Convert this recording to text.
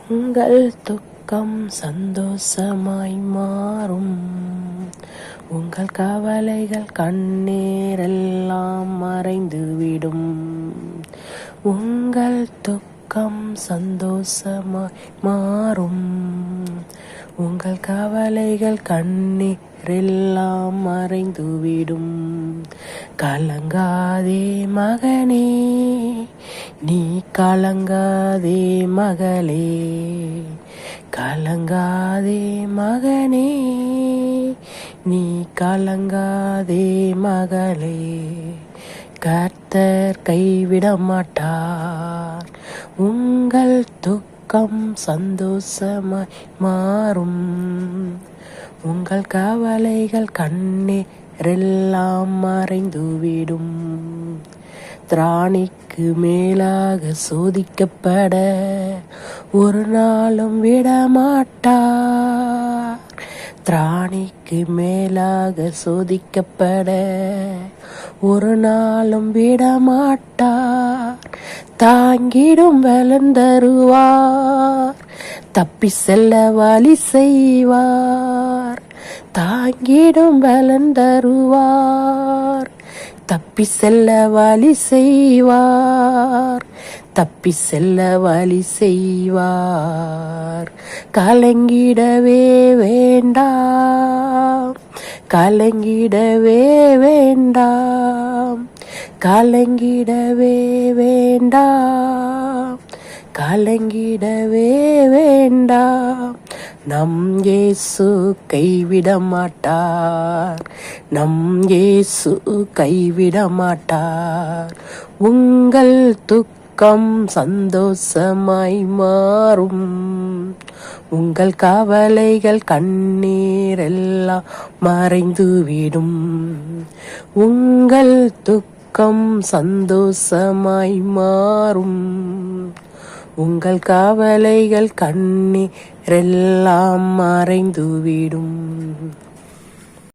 உங்கள் துக்கம் சந்தோஷமாய் மாறும். உங்கள் கவலைகள் கண்ணீரெல்லாம் மறைந்துவிடும். உங்கள் துக்கம் சந்தோஷமாய் மாறும். உங்கள் கவலைகள் கண்ணீரெல்லாம் மறைந்துவிடும். கலங்காதே மகனே, நீ கலங்காதே மகளே. கலங்காதே மகனே, நீ கலங்காதே மகளே. கர்த்தர் கைவிட மாட்டார். உங்கள் துக்கம் சந்தோஷமாய் மாறும். உங்கள் கவலைகள் கண்ணீரெல்லாம் மறைந்துவிடும். திராணிக்கு மேலாக சோதிக்கப்பட ஒரு நாளும் விடமாட்டார். திராணிக்கு மேலாக சோதிக்கப்பட ஒரு நாளும் விடமாட்டார். தாங்கிடும் பலன் தருவார், தப்பி செல்ல வழி செய்வார். தாங்கிடும் பலன் தருவார், தப்பி செல்ல வழி செய்வார். தப்பி செல்ல வழி செய்வார். கலங்கிடவே வேண்டாம், கலங்கிடவே வேண்டாம். கலங்கிடவே வேண்டாம், கலங்கிடவே வேண்டாம். நம் இயேசு கைவிட மாட்டார். நம் இயேசு கைவிட மாட்டார். உங்கள் துக்கம் சந்தோஷமாய் மாறும். உங்கள் கவலைகள் கண்ணீரெல்லாம் மறைந்துவிடும். உங்கள் துக்கம் சந்தோஷமாய் மாறும். உங்கள் கவலைகள் கண்ணீரெல்லாம் மறைந்துவிடும்.